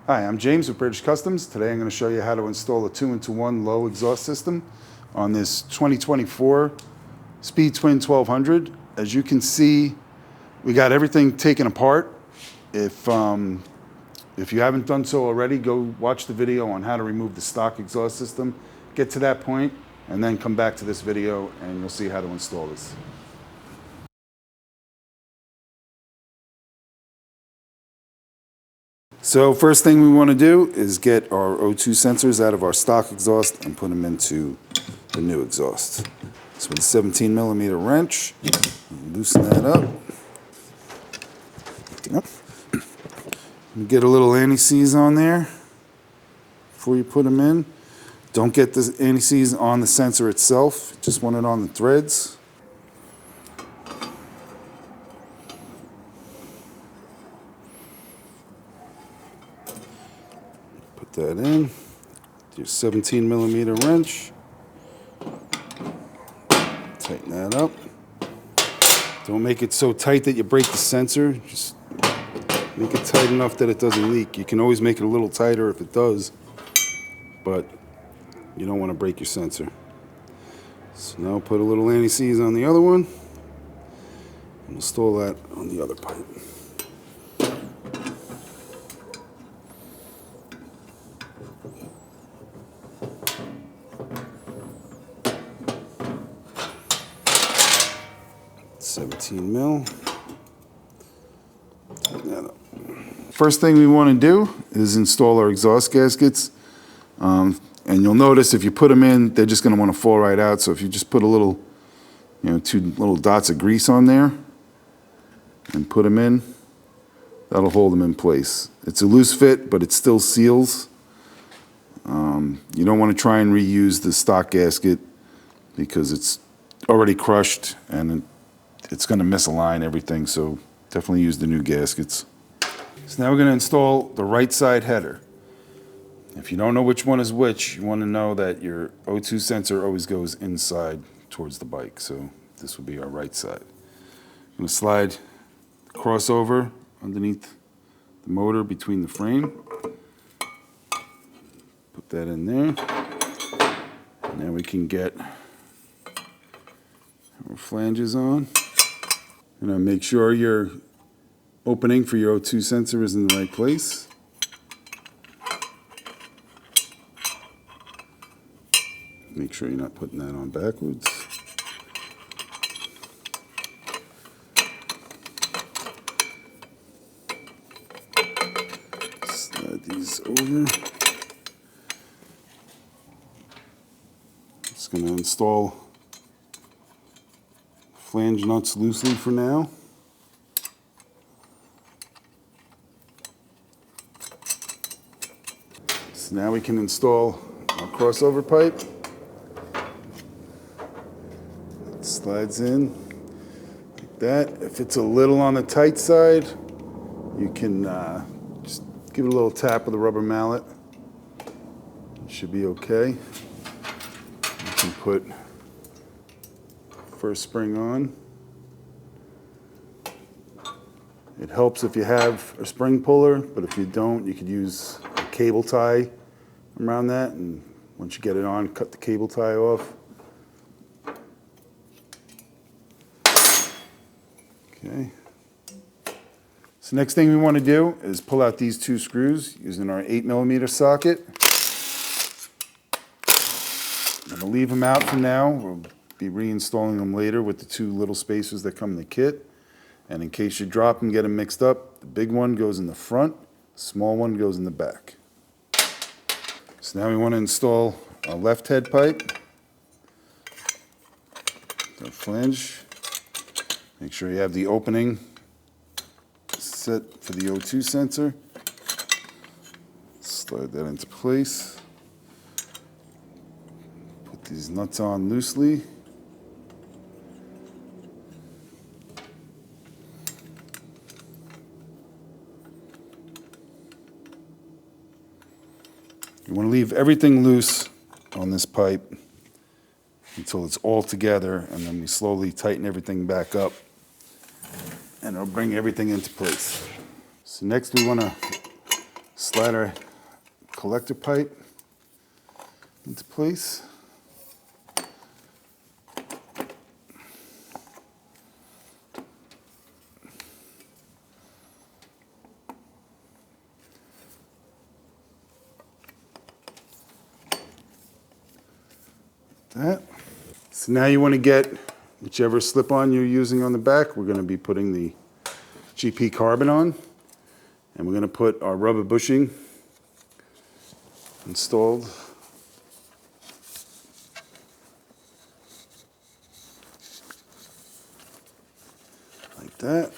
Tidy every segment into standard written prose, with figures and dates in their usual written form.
Hi, I'm James with British Customs. Today I'm going to show you how to install a 2-into-1 low exhaust system on this 2024 Speed Twin 1200. As you can see, we got everything taken apart. If you haven't done so already, go watch the video on how to remove the stock exhaust system. Get to that point and then come back to this video and you'll see how to install this. So first thing we want to do is get our O2 sensors out of our stock exhaust and put them into the new exhaust. So with a 17mm wrench, loosen that up. Get a little anti-seize on there before you put them in. Don't get the anti-seize on the sensor itself, just want it on the threads. That in, your 17mm wrench, tighten that up. Don't make it so tight that you break the sensor, just make it tight enough that it doesn't leak. You can always make it a little tighter if it does, but you don't want to break your sensor. So now put a little anti-seize on the other one, and install that on the other pipe. Tighten that up. First thing we want to do is install our exhaust gaskets. And you'll notice if you put them in, they're just going to want to fall right out. So if you just put a little, 2 little dots of grease on there and put them in, that'll hold them in place. It's a loose fit, but it still seals. You don't want to try and reuse the stock gasket because it's already crushed and it's going to misalign everything, so definitely use the new gaskets. So now we're going to install the right side header. If you don't know which one is which, you want to know that your O2 sensor always goes inside towards the bike, so this would be our right side. I'm going to slide the crossover underneath the motor between the frame. Put that in there. And now we can get our flanges on. Make sure your opening for your O2 sensor is in the right place. Make sure you're not putting that on backwards. Slide these over. Just going to install flange nuts loosely for now. So now we can install our crossover pipe. It slides in like that. If it's a little on the tight side, you can just give it a little tap with a rubber mallet. It should be okay. You can put first spring on. It helps if you have a spring puller, but if you don't, you could use a cable tie around that, and once you get it on, cut the cable tie off. Okay. So next thing we want to do is pull out these 2 screws using our 8mm socket. I'm going to leave them out for now. We'll be reinstalling them later with the 2 little spacers that come in the kit. And in case you drop and get them mixed up, the big one goes in the front, the small one goes in the back. So now we want to install a left head pipe. The flange. Make sure you have the opening set for the O2 sensor. Slide that into place. Put these nuts on loosely. You want to leave everything loose on this pipe until it's all together, and then we slowly tighten everything back up, and it'll bring everything into place. So next we want to Slide our collector pipe into place. That. So now you want to get whichever slip-on you're using on the back. We're going to be putting the GP carbon on, and we're going to put our rubber bushing installed like that.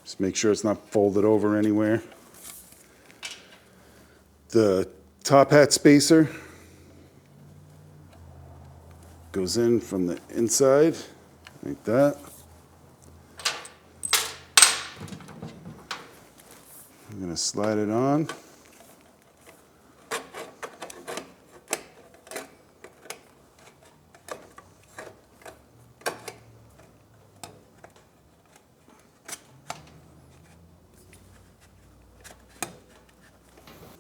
Just make sure it's not folded over anywhere. The top hat spacer goes in from the inside like that. I'm going to slide it on.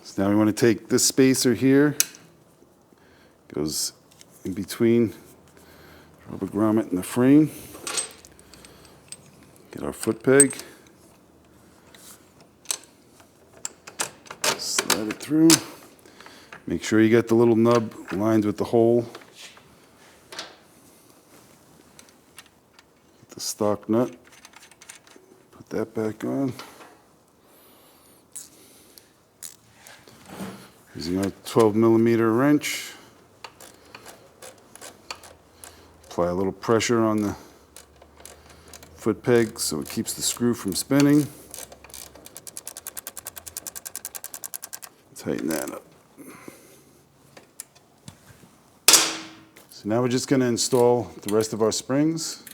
So now we want to take this spacer here, goes in between the rubber grommet and the frame. Get our foot peg. Slide it through. Make sure you get the little nub lined with the hole. Get the stock nut. Put that back on. Using our 12mm wrench. Apply a little pressure on the foot peg so it keeps the screw from spinning. Tighten that up. So now we're just going to install the rest of our springs,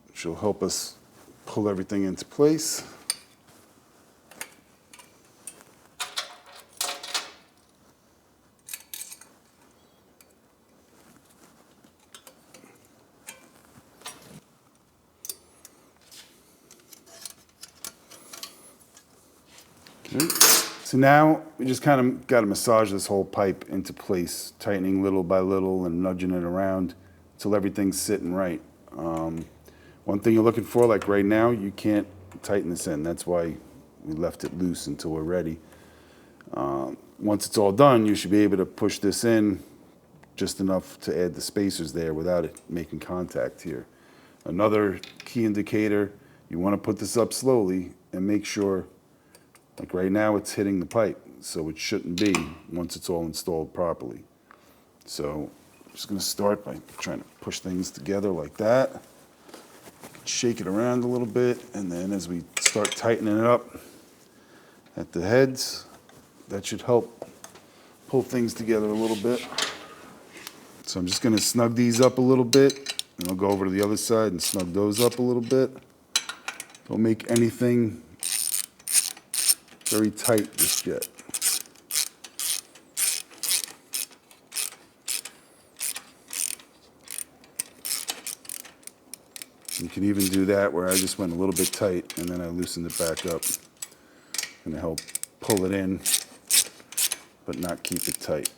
which will help us pull everything into place. Okay. So now we just kind of got to massage this whole pipe into place, tightening little by little and nudging it around until everything's sitting right. One thing you're looking for, like right now, you can't tighten this in. That's why we left it loose until we're ready. Once it's all done, you should be able to push this in just enough to add the spacers there without it making contact here. Another key indicator, you want to put this up slowly and make sure, like right now, it's hitting the pipe, so it shouldn't be once it's all installed properly. So I'm just going to start by trying to push things together like that. Shake it around a little bit, and then as we start tightening it up at the heads, that should help pull things together a little bit. So I'm just going to snug these up a little bit, and I'll go over to the other side and snug those up a little bit. Don't make anything very tight just yet. You can even do that where I just went a little bit tight and then I loosened it back up. Going to help pull it in, but not keep it tight.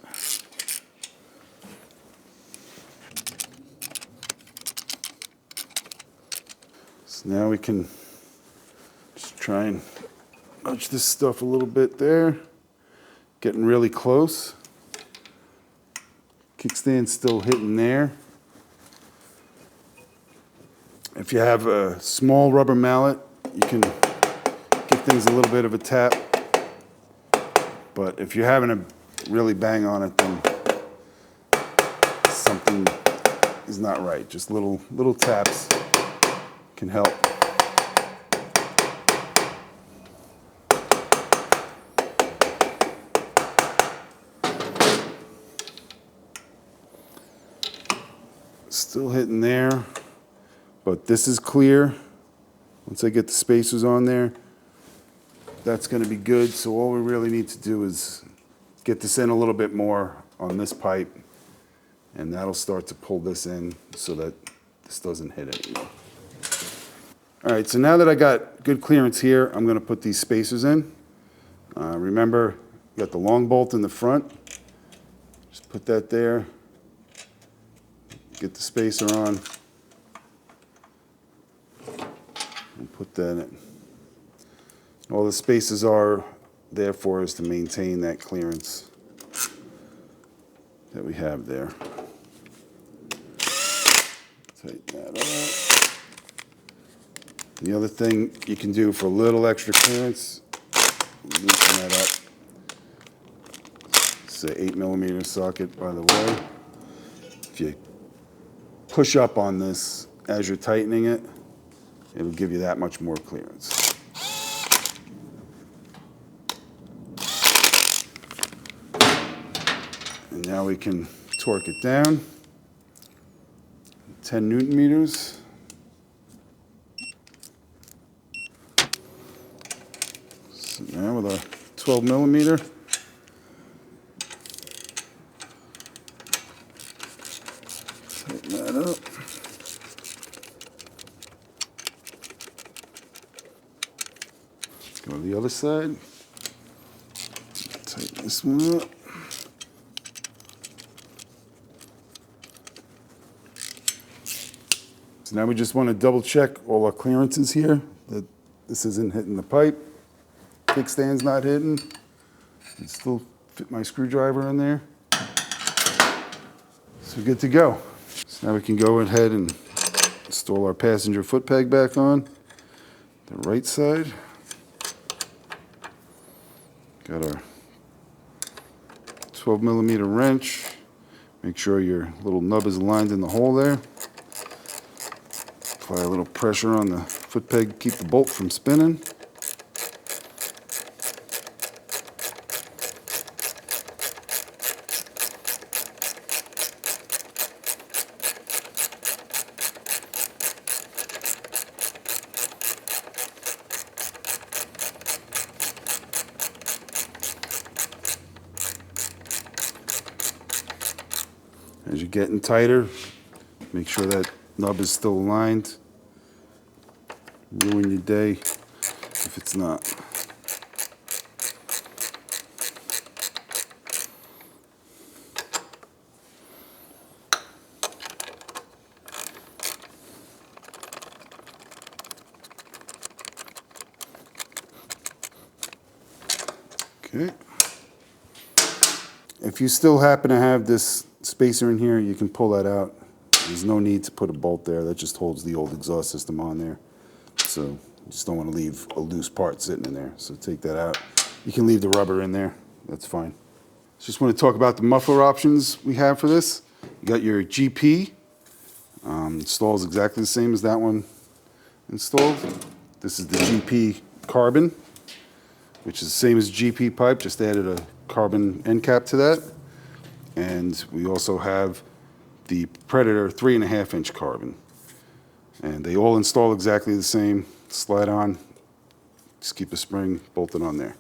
So now we can just try and nudge this stuff a little bit there. Getting really close. Kickstand still hitting there. If you have a small rubber mallet, you can give things a little bit of a tap. But if you're having to really bang on it, then something is not right. Just little taps can help. Still hitting there. But this is clear. Once I get the spacers on there, that's going to be good. So all we really need to do is get this in a little bit more on this pipe, and that'll start to pull this in so that this doesn't hit anymore. All right, so now that I got good clearance here, I'm going to put these spacers in. Remember, you got the long bolt in the front. Just put that there. Get the spacer on. And put that in. All the spacers are there for is to maintain that clearance that we have there. Tighten that up. The other thing you can do for a little extra clearance, loosen that up. It's an 8mm socket, by the way. If you push up on this as you're tightening it, it'll give you that much more clearance. And now we can torque it down. 10 Newton meters. So now with a 12mm. Tighten that up. Go to the other side. Tighten this one up. So now we just want to double check all our clearances here, that this isn't hitting the pipe. Kickstand's not hitting. I can still fit my screwdriver in there. So we're good to go. So now we can go ahead and install our passenger foot peg back on. The right side. Got our 12mm wrench. Make sure your little nub is aligned in the hole there. Apply a little pressure on the foot peg to keep the bolt from spinning. As you're getting tighter, make sure that nub is still aligned. Ruin your day if it's not. Okay. If you still happen to have this spacer in here, you can pull that out. There's no need to put a bolt there. That just holds the old exhaust system on there. So you just don't want to leave a loose part sitting in there. So take that out. You can leave the rubber in there. That's fine. Just want to talk about the muffler options we have for this. You got your GP. Installs exactly the same as that one installed. This is the GP carbon, which is the same as GP pipe, just added a carbon end cap to that. And we also have the Predator 3.5-inch carbon. And they all install exactly the same. Slide on, just keep a spring bolted on there.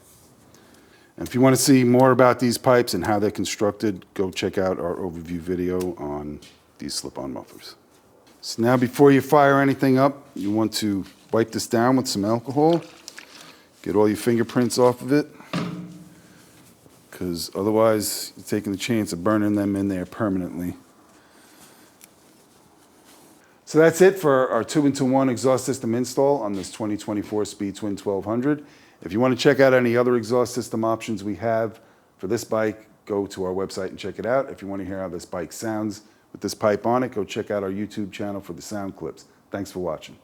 And if you want to see more about these pipes and how they're constructed, go check out our overview video on these slip-on mufflers. So now before you fire anything up, you want to wipe this down with some alcohol. Get all your fingerprints off of it, because otherwise you're taking the chance of burning them in there permanently. So that's it for our 2-in-1 exhaust system install on this 2024 Speed Twin 1200. If you want to check out any other exhaust system options we have for this bike, go to our website and check it out. If you want to hear how this bike sounds with this pipe on it, go check out our YouTube channel for the sound clips. Thanks for watching.